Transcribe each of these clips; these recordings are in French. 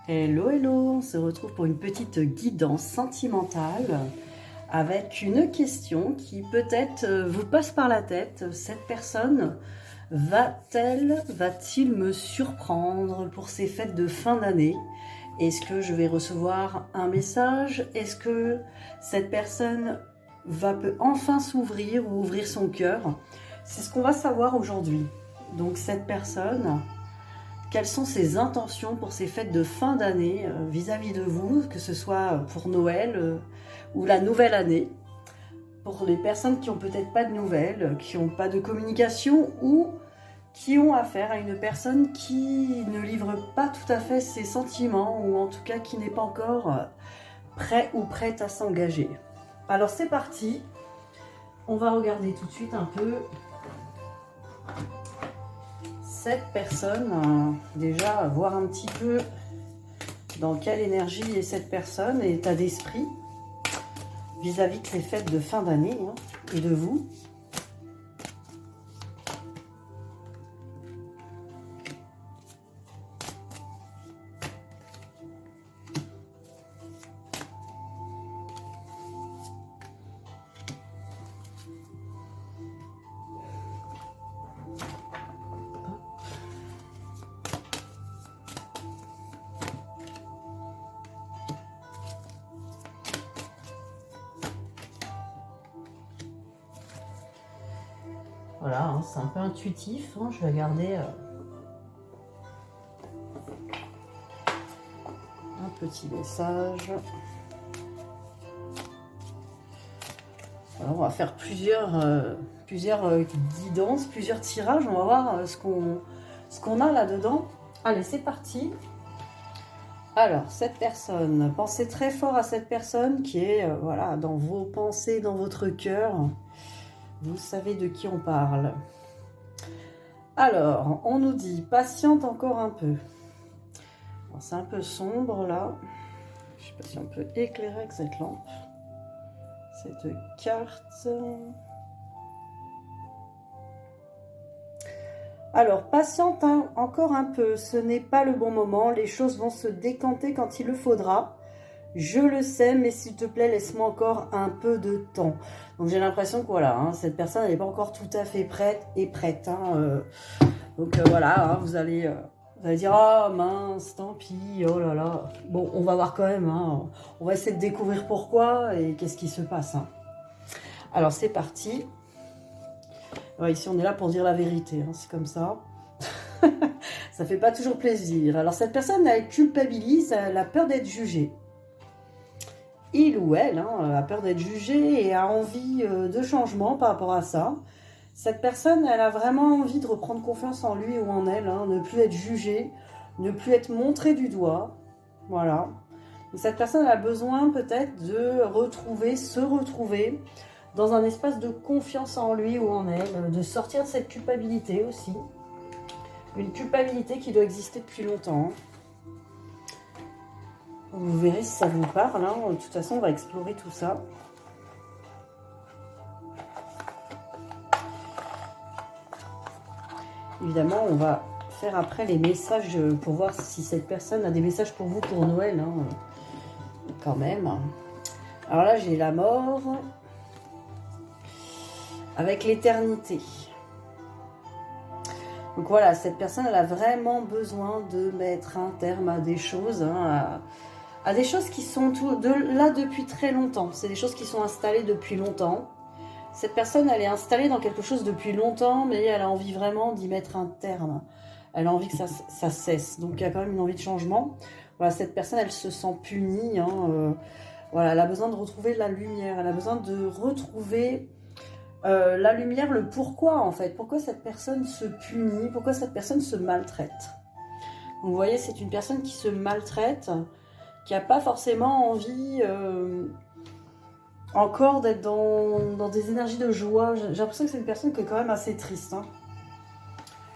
Hello, hello, on se retrouve pour une petite guidance sentimentale avec une question qui peut-être vous passe par la tête. Cette personne va-t-il me surprendre pour ces fêtes de fin d'année? Est-ce que je vais recevoir un message? Est-ce que cette personne peut enfin s'ouvrir ou ouvrir son cœur? C'est ce qu'on va savoir aujourd'hui. Donc cette personne, quelles sont ses intentions pour ces fêtes de fin d'année vis-à-vis de vous, que ce soit pour Noël ou la nouvelle année? Pour les personnes qui n'ont peut-être pas de nouvelles, qui n'ont pas de communication ou qui ont affaire à une personne qui ne livre pas tout à fait ses sentiments ou en tout cas qui n'est pas encore prêt ou prête à s'engager. Alors c'est parti, on va regarder tout de suite un peu cette personne, déjà voir un petit peu dans quelle énergie est cette personne et état d'esprit vis-à-vis de ces fêtes de fin d'année et de vous. Voilà, c'est un peu intuitif, je vais garder un petit message. Alors, on va faire plusieurs guidances, plusieurs tirages, on va voir ce qu'on a là-dedans. Allez, c'est parti. Alors, cette personne, pensez très fort à cette personne qui est voilà, dans vos pensées, dans votre cœur. Vous savez de qui on parle. Alors, on nous dit, patiente encore un peu. C'est un peu sombre là. Je ne sais pas si on peut éclairer avec cette lampe. Cette carte. Alors, patiente encore un peu. Ce n'est pas le bon moment. Les choses vont se décanter quand il le faudra. Je le sais, mais s'il te plaît, laisse-moi encore un peu de temps. Donc j'ai l'impression que voilà, cette personne n'est pas encore tout à fait prête. Donc voilà, vous allez dire, oh mince, tant pis, oh là là. Bon, on va voir quand même, on va essayer de découvrir pourquoi et qu'est-ce qui se passe. Alors c'est parti. Ouais, ici on est là pour dire la vérité, c'est comme ça. Ça fait pas toujours plaisir. Alors cette personne, elle culpabilise, elle a peur d'être jugée. Il ou elle a peur d'être jugé et a envie de changement par rapport à ça. Cette personne, elle a vraiment envie de reprendre confiance en lui ou en elle, ne plus être jugée, ne plus être montrée du doigt. Voilà. Donc, cette personne elle a besoin peut-être de se retrouver dans un espace de confiance en lui ou en elle, de sortir de cette culpabilité aussi. Une culpabilité qui doit exister depuis longtemps. Vous verrez si ça vous parle. De toute façon, on va explorer tout ça. Évidemment, on va faire après les messages pour voir si cette personne a des messages pour vous pour Noël. Quand même. Alors là, j'ai la mort avec l'éternité. Donc voilà, cette personne, elle a vraiment besoin de mettre un terme à des choses, à des choses qui sont là depuis très longtemps. C'est des choses qui sont installées depuis longtemps. Cette personne, elle est installée dans quelque chose depuis longtemps, mais elle a envie vraiment d'y mettre un terme. Elle a envie que ça cesse. Donc, il y a quand même une envie de changement. Voilà, cette personne, elle se sent punie. Voilà, elle a besoin de retrouver la lumière. Elle a besoin de retrouver la lumière, le pourquoi, en fait. Pourquoi cette personne se punit? Pourquoi cette personne se maltraite? Donc, vous voyez, c'est une personne qui se maltraite, qui n'a pas forcément envie encore d'être dans des énergies de joie. J'ai l'impression que c'est une personne qui est quand même assez triste.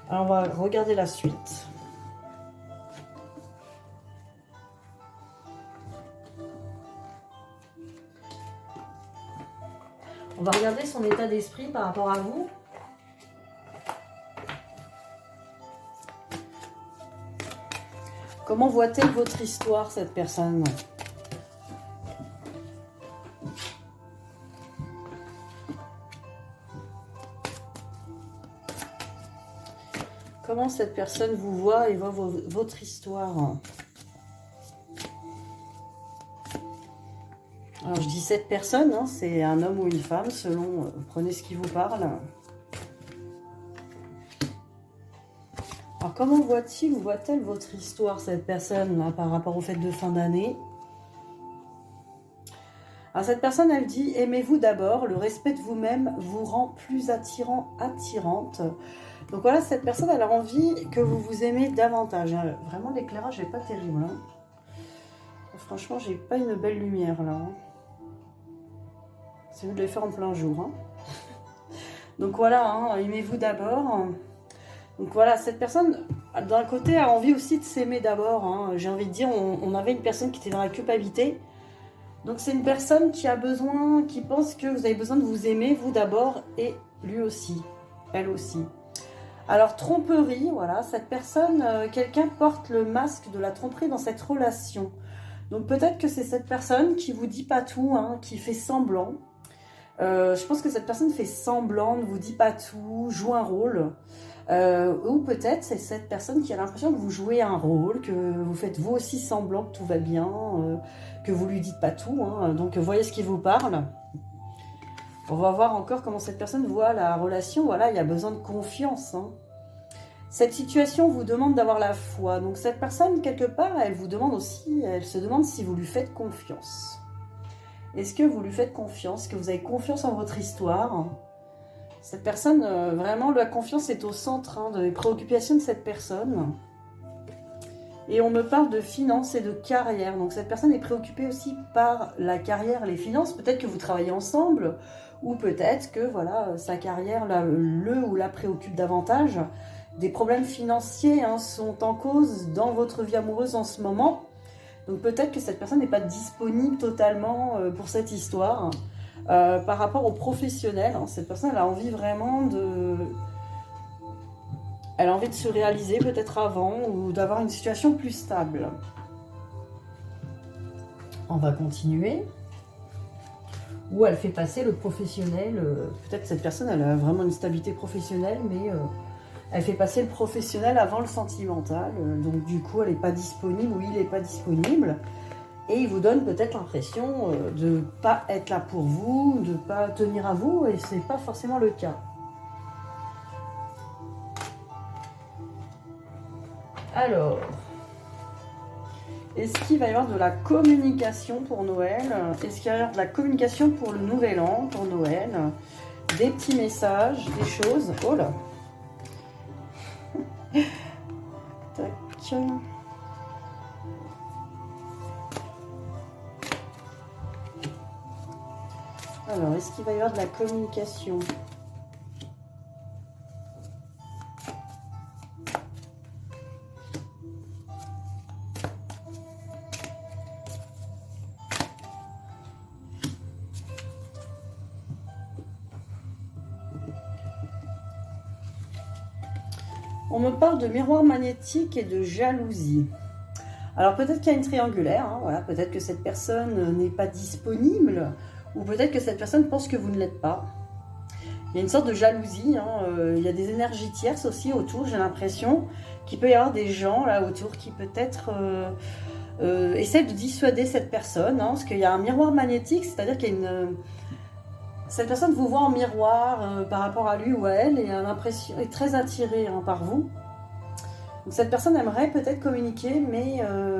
Alors on va regarder la suite. On va regarder son état d'esprit par rapport à vous. Comment voit-elle votre histoire, cette personne? Comment cette personne vous voit et voit votre histoire? Alors, je dis cette personne, hein, c'est un homme ou une femme, selon, prenez ce qui vous parle. Alors, comment voit-il ou voit-elle votre histoire, cette personne, là, par rapport aux fêtes de fin d'année? Alors, cette personne, elle dit, aimez-vous d'abord, le respect de vous-même vous rend plus attirant, attirante. Donc voilà, cette personne, elle a envie que vous vous aimez davantage. Vraiment, l'éclairage n'est pas terrible. Hein. Franchement, j'ai pas une belle lumière, là. Hein. C'est mieux de les faire en plein jour. Hein. Donc voilà, hein, aimez-vous d'abord. Donc voilà, cette personne, d'un côté, a envie aussi de s'aimer d'abord. Hein. J'ai envie de dire, on avait une personne qui était dans la culpabilité. Donc c'est une personne qui a besoin, qui pense que vous avez besoin de vous aimer, vous d'abord, et lui aussi, elle aussi. Alors, tromperie, voilà, cette personne, quelqu'un porte le masque de la tromperie dans cette relation. Donc, peut-être que c'est cette personne qui vous dit pas tout, hein, qui fait semblant. Je pense que cette personne fait semblant, ne vous dit pas tout, joue un rôle. Ou peut-être c'est cette personne qui a l'impression que vous jouez un rôle, que vous faites vous aussi semblant que tout va bien, que vous lui dites pas tout. Hein. Donc, voyez ce qui vous parle. On va voir encore comment cette personne voit la relation. Voilà, il y a besoin de confiance. Hein. Cette situation vous demande d'avoir la foi. Donc cette personne, quelque part, elle vous demande aussi, elle se demande si vous lui faites confiance. Est-ce que vous lui faites confiance? Est-ce que vous avez confiance en votre histoire? Cette personne, vraiment, la confiance est au centre hein, des préoccupations de cette personne. Et on me parle de finances et de carrière. Donc cette personne est préoccupée aussi par la carrière, les finances. Peut-être que vous travaillez ensemble. Ou peut-être que voilà, sa carrière le ou la préoccupe davantage. Des problèmes financiers hein, sont en cause dans votre vie amoureuse en ce moment. Donc peut-être que cette personne n'est pas disponible totalement pour cette histoire. Par rapport aux professionnels, hein, cette personne elle a envie vraiment de... Elle a envie de se réaliser peut-être avant ou d'avoir une situation plus stable. On va continuer. Ou elle fait passer le professionnel, peut-être cette personne elle a vraiment une stabilité professionnelle, mais elle fait passer le professionnel avant le sentimental, donc du coup elle n'est pas disponible ou il n'est pas disponible, et il vous donne peut-être l'impression de ne pas être là pour vous, de ne pas tenir à vous, et ce n'est pas forcément le cas. Alors... Est-ce qu'il va y avoir de la communication pour Noël? Est-ce qu'il va y avoir de la communication pour le Nouvel An, pour Noël? Des petits messages, des choses. Oh là! Tac. Alors, est-ce qu'il va y avoir de la communication? On me parle de miroir magnétique et de jalousie. Alors peut-être qu'il y a une triangulaire, hein, voilà, peut-être que cette personne n'est pas disponible, ou peut-être que cette personne pense que vous ne l'êtes pas. Il y a une sorte de jalousie, hein, il y a des énergies tierces aussi autour, j'ai l'impression qu'il peut y avoir des gens là autour qui peut-être essaient de dissuader cette personne, hein, parce qu'il y a un miroir magnétique, c'est-à-dire qu'il y a une... Cette personne vous voit en miroir par rapport à lui ou à elle et a l'impression est très attirée hein, par vous. Donc cette personne aimerait peut-être communiquer, mais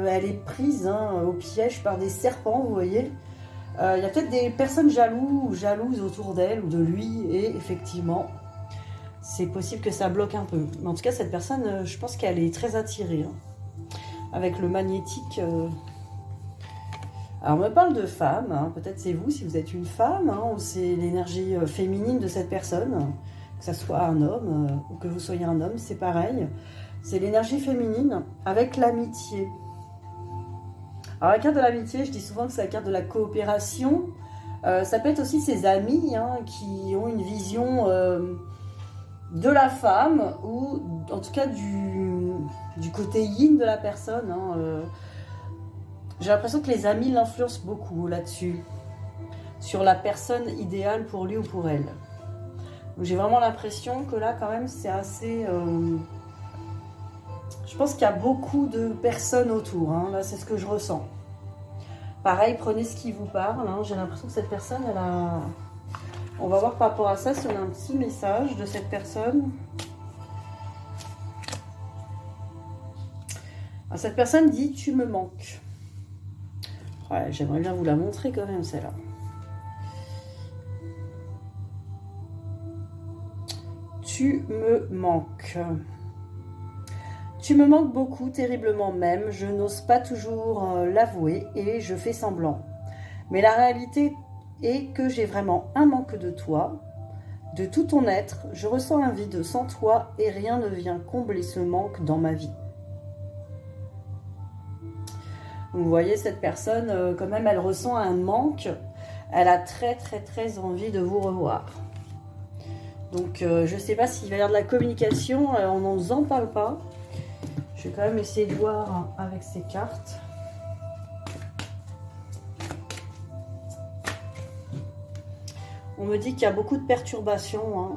elle est prise hein, au piège par des serpents, vous voyez. Il y a peut-être des personnes jalouses autour d'elle ou de lui, et effectivement, c'est possible que ça bloque un peu. Mais en tout cas, cette personne, je pense qu'elle est très attirée. Hein, avec le magnétique... Alors, on me parle de femme, hein. Peut-être c'est vous si vous êtes une femme, hein, ou c'est l'énergie féminine de cette personne, que ce soit un homme ou que vous soyez un homme, c'est pareil. C'est l'énergie féminine avec l'amitié. Alors, la carte de l'amitié, je dis souvent que c'est la carte de la coopération. Ça peut être aussi ses amis hein, qui ont une vision de la femme, ou en tout cas du côté yin de la personne. Hein, j'ai l'impression que les amis l'influencent beaucoup là-dessus, sur la personne idéale pour lui ou pour elle. J'ai vraiment l'impression que là, quand même, c'est assez... Je pense qu'il y a beaucoup de personnes autour. Hein. Là, c'est ce que je ressens. Pareil, prenez ce qui vous parle. Hein. J'ai l'impression que cette personne, elle a... On va voir par rapport à ça si on a un petit message de cette personne. Alors, cette personne dit « Tu me manques ». Ouais, j'aimerais bien vous la montrer quand même, celle-là. Tu me manques. Tu me manques beaucoup, terriblement même. Je n'ose pas toujours l'avouer et je fais semblant. Mais la réalité est que j'ai vraiment un manque de toi, de tout ton être. Je ressens un vide sans toi et rien ne vient combler ce manque dans ma vie. Vous voyez, cette personne, quand même, elle ressent un manque. Elle a très, très, très envie de vous revoir. Donc, je ne sais pas s'il va y avoir de la communication. On n'en en parle pas. Je vais quand même essayer de voir avec ces cartes. On me dit qu'il y a beaucoup de perturbations. Hein.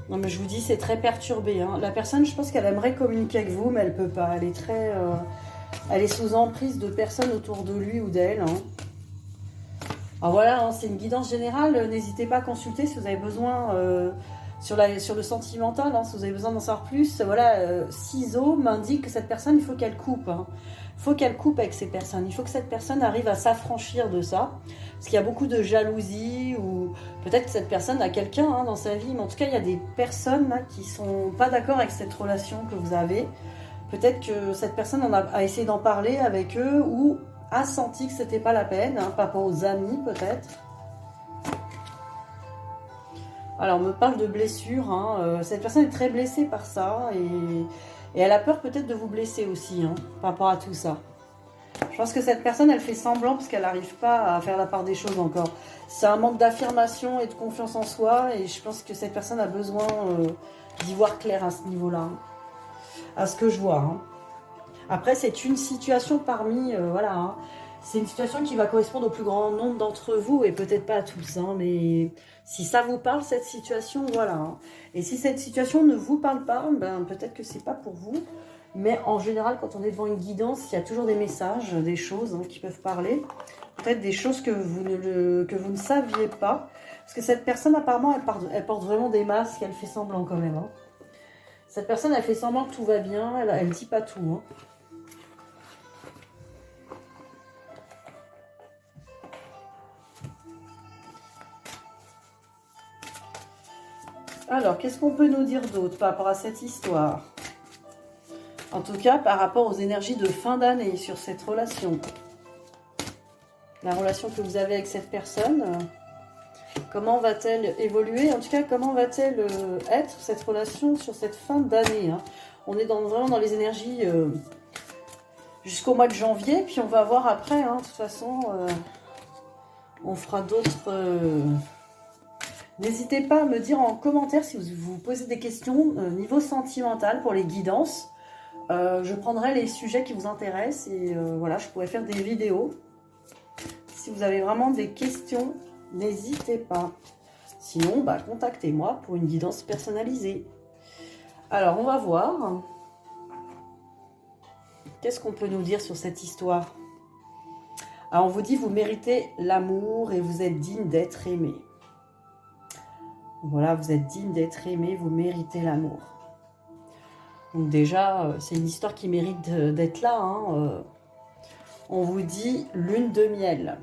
Non, mais je vous dis, c'est très perturbé. Hein. La personne, je pense qu'elle aimerait communiquer avec vous, mais elle ne peut pas. Elle est très... elle est sous emprise de personnes autour de lui ou d'elle. Hein. Alors voilà, hein, c'est une guidance générale. N'hésitez pas à consulter si vous avez besoin sur le sentimental. Hein, si vous avez besoin d'en savoir plus. Voilà, ciseaux m'indique que cette personne, il faut qu'elle coupe. Hein. Il faut qu'elle coupe avec ces personnes. Il faut que cette personne arrive à s'affranchir de ça. Parce qu'il y a beaucoup de jalousie ou peut-être que cette personne a quelqu'un hein, dans sa vie. Mais en tout cas, il y a des personnes là, qui ne sont pas d'accord avec cette relation que vous avez. Peut-être que cette personne a essayé d'en parler avec eux ou a senti que c'était pas la peine, hein, par rapport aux amis peut-être. Alors, on me parle de blessure. Hein, cette personne est très blessée par ça et elle a peur peut-être de vous blesser aussi hein, par rapport à tout ça. Je pense que cette personne, elle fait semblant parce qu'elle n'arrive pas à faire la part des choses encore. C'est un manque d'affirmation et de confiance en soi et je pense que cette personne a besoin d'y voir clair à ce niveau-là. Hein. À ce que je vois. Hein. Après, c'est une situation parmi... voilà, hein. C'est une situation qui va correspondre au plus grand nombre d'entre vous et peut-être pas à tous. Hein, mais si ça vous parle, cette situation, voilà. Hein. Et si cette situation ne vous parle pas, ben, peut-être que c'est pas pour vous. Mais en général, quand on est devant une guidance, il y a toujours des messages, des choses hein, qui peuvent parler. Peut-être des choses que vous ne saviez pas. Parce que cette personne, apparemment, elle porte vraiment des masques. Elle fait semblant quand même. Hein. Cette personne, elle fait semblant que tout va bien. Elle ne dit pas tout. Hein. Alors, qu'est-ce qu'on peut nous dire d'autre par rapport à cette histoire? En tout cas, par rapport aux énergies de fin d'année sur cette relation. La relation que vous avez avec cette personne, comment va-t-elle évoluer? En tout cas, comment va-t-elle être, cette relation, sur cette fin d'année hein? On est vraiment dans les énergies jusqu'au mois de janvier, puis on va voir après. Hein, de toute façon, on fera d'autres... N'hésitez pas à me dire en commentaire si vous posez des questions niveau sentimental pour les guidances. Je prendrai les sujets qui vous intéressent et voilà, je pourrais faire des vidéos. Si vous avez vraiment des questions, n'hésitez pas. Sinon, bah, contactez-moi pour une guidance personnalisée. Alors, on va voir. Qu'est-ce qu'on peut nous dire sur cette histoire? Alors, on vous dit, vous méritez l'amour et vous êtes digne d'être aimé. Voilà, vous êtes digne d'être aimé, vous méritez l'amour. Donc déjà, c'est une histoire qui mérite d'être là. Hein. On vous dit lune de miel.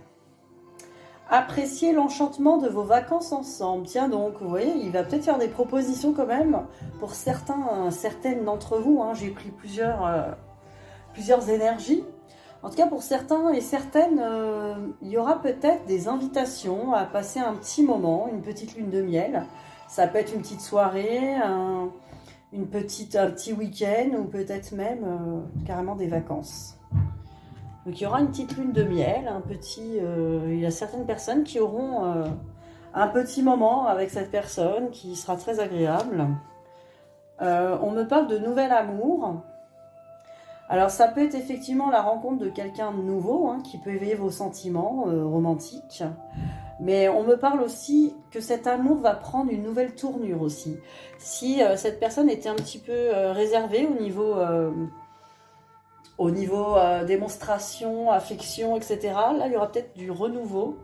Appréciez l'enchantement de vos vacances ensemble. Tiens donc, vous voyez, il va peut-être faire des propositions quand même pour certaines d'entre vous. Hein. J'ai pris plusieurs énergies. En tout cas, pour certains et certaines, il y aura peut-être des invitations à passer un petit moment, une petite lune de miel. Ça peut être une petite soirée, un petit week-end ou peut-être même carrément des vacances. Donc, il y aura une petite lune de miel, il y a certaines personnes qui auront un petit moment avec cette personne qui sera très agréable. On me parle de nouvel amour. Alors ça peut être effectivement la rencontre de quelqu'un de nouveau, hein, qui peut éveiller vos sentiments romantiques. Mais on me parle aussi que cet amour va prendre une nouvelle tournure aussi. Si cette personne était un petit peu réservée au niveau démonstration, affection, etc., là il y aura peut-être du renouveau.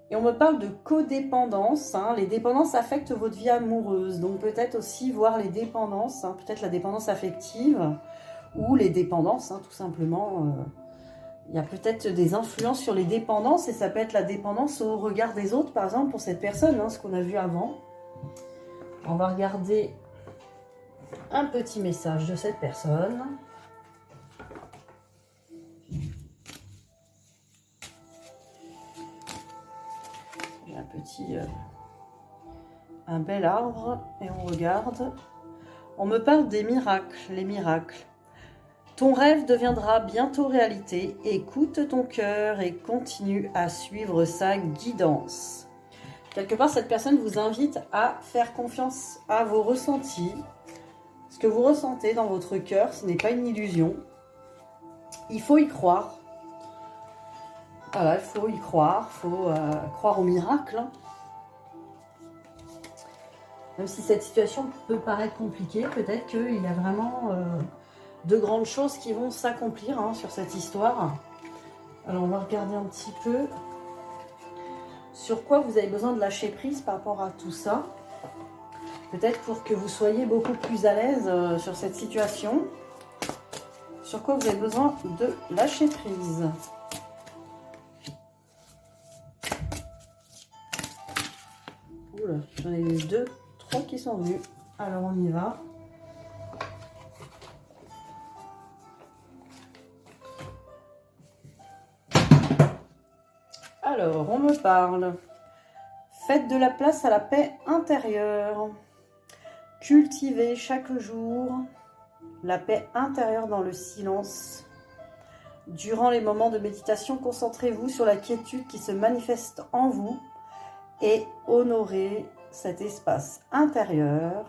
Et on me parle de codépendance, hein. Les dépendances affectent votre vie amoureuse, donc peut-être aussi voir les dépendances, hein, peut-être la dépendance affective, ou les dépendances, hein, tout simplement. Il y a peut-être des influences sur les dépendances, et ça peut être la dépendance au regard des autres, par exemple, pour cette personne, hein, ce qu'on a vu avant. On va regarder un petit message de cette personne. J'ai un bel arbre, et on regarde. On me parle des miracles, les miracles. Ton rêve deviendra bientôt réalité. Écoute ton cœur et continue à suivre sa guidance. Quelque part, cette personne vous invite à faire confiance à vos ressentis. Ce que vous ressentez dans votre cœur, ce n'est pas une illusion. Il faut y croire. Voilà, il faut y croire. Il faut croire au miracle. Même si cette situation peut paraître compliquée, peut-être qu'il y a vraiment de grandes choses qui vont s'accomplir, hein, sur cette histoire. Alors on va regarder un petit peu sur quoi vous avez besoin de lâcher prise par rapport à tout ça. Peut-être pour que vous soyez beaucoup plus à l'aise sur cette situation. Sur quoi vous avez besoin de lâcher prise. Oula, j'en ai eu 2, 3 qui sont venus. Alors on y va. Alors, on me parle. Faites de la place à la paix intérieure. Cultivez chaque jour la paix intérieure dans le silence. Durant les moments de méditation, concentrez-vous sur la quiétude qui se manifeste en vous et honorez cet espace intérieur.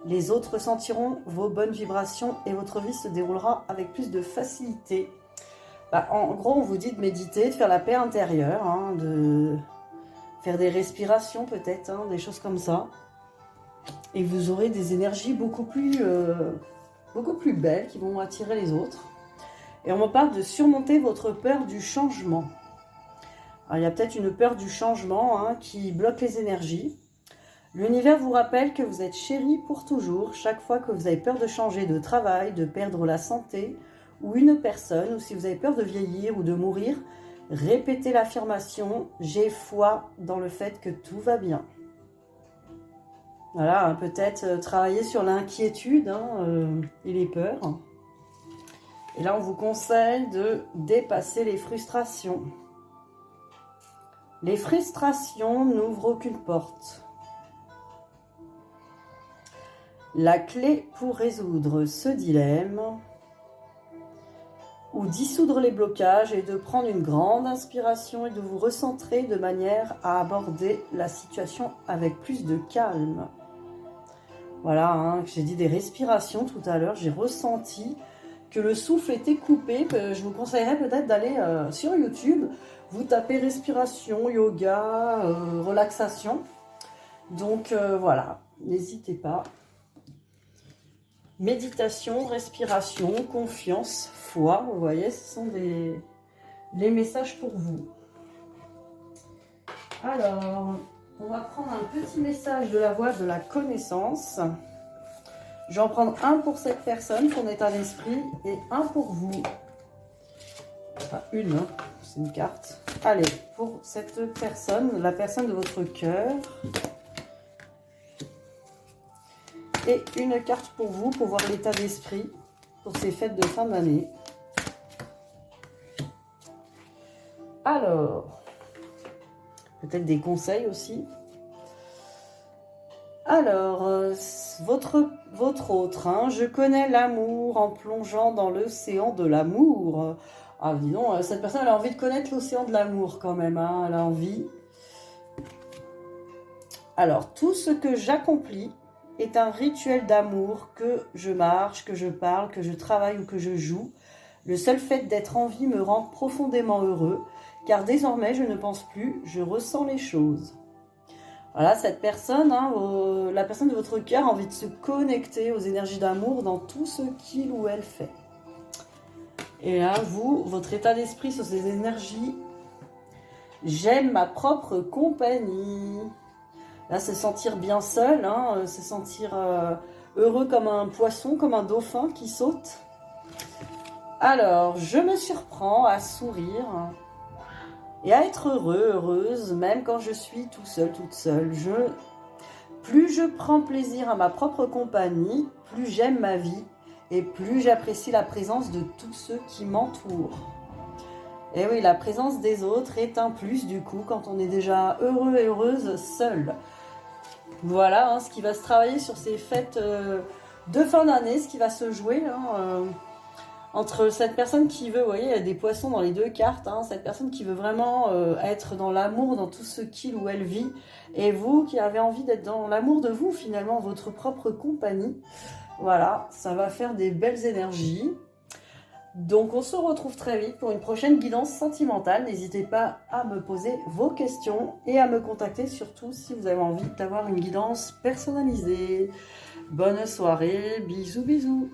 Les autres sentiront vos bonnes vibrations et votre vie se déroulera avec plus de facilité. En gros, on vous dit de méditer, de faire la paix intérieure, hein, de faire des respirations peut-être, hein, des choses comme ça. Et vous aurez des énergies beaucoup plus belles qui vont attirer les autres. Et on me parle de surmonter votre peur du changement. Alors, il y a peut-être une peur du changement, hein, qui bloque les énergies. L'univers vous rappelle que vous êtes chéri pour toujours. Chaque fois que vous avez peur de changer de travail, de perdre la santé, ou une personne, ou si vous avez peur de vieillir ou de mourir, répétez l'affirmation « J'ai foi dans le fait que tout va bien ». Voilà, peut-être travailler sur l'inquiétude, hein, et les peurs. Et là, on vous conseille de dépasser les frustrations. Les frustrations n'ouvrent aucune porte. La clé pour résoudre ce dilemme ou dissoudre les blocages et de prendre une grande inspiration et de vous recentrer de manière à aborder la situation avec plus de calme. Voilà, hein, j'ai dit des respirations tout à l'heure, j'ai ressenti que le souffle était coupé. Je vous conseillerais peut-être d'aller sur YouTube, vous tapez respiration, yoga, relaxation. Donc voilà, n'hésitez pas. Méditation, respiration, confiance, foi, vous voyez, ce sont les messages pour vous. Alors, on va prendre un petit message de la voix de la connaissance. Je vais en prendre un pour cette personne, son état d'esprit, et un pour vous. Enfin, une, hein, c'est une carte. Allez, pour cette personne, la personne de votre cœur. Et une carte pour vous, pour voir l'état d'esprit pour ces fêtes de fin d'année. Alors, peut-être des conseils aussi. Alors, votre autre, hein, je connais l'amour en plongeant dans l'océan de l'amour. Ah, dis donc, cette personne elle a envie de connaître l'océan de l'amour quand même, hein, elle a envie. Alors, tout ce que j'accomplis est un rituel d'amour, que je marche, que je parle, que je travaille ou que je joue. Le seul fait d'être en vie me rend profondément heureux, car désormais je ne pense plus, je ressens les choses. Voilà, cette personne, hein, la personne de votre cœur a envie de se connecter aux énergies d'amour dans tout ce qu'il ou elle fait. Et là, vous, votre état d'esprit sur ces énergies, j'aime ma propre compagnie. Là, se sentir bien seul, hein, se sentir heureux comme un poisson, comme un dauphin qui saute. Alors, je me surprends à sourire et à être heureux, heureuse, même quand je suis tout seul, toute seule. Plus je prends plaisir à ma propre compagnie, plus j'aime ma vie et plus j'apprécie la présence de tous ceux qui m'entourent. Et oui, la présence des autres est un plus du coup quand on est déjà heureux et heureuse seul. Voilà hein, ce qui va se travailler sur ces fêtes de fin d'année, ce qui va se jouer entre cette personne qui veut, vous voyez, il y a des poissons dans les deux cartes, hein, cette personne qui veut vraiment être dans l'amour, dans tout ce qu'il ou elle vit, et vous qui avez envie d'être dans l'amour de vous, finalement, votre propre compagnie. Voilà, ça va faire des belles énergies. Donc on se retrouve très vite pour une prochaine guidance sentimentale. N'hésitez pas à me poser vos questions et à me contacter, surtout si vous avez envie d'avoir une guidance personnalisée. Bonne soirée, bisous bisous.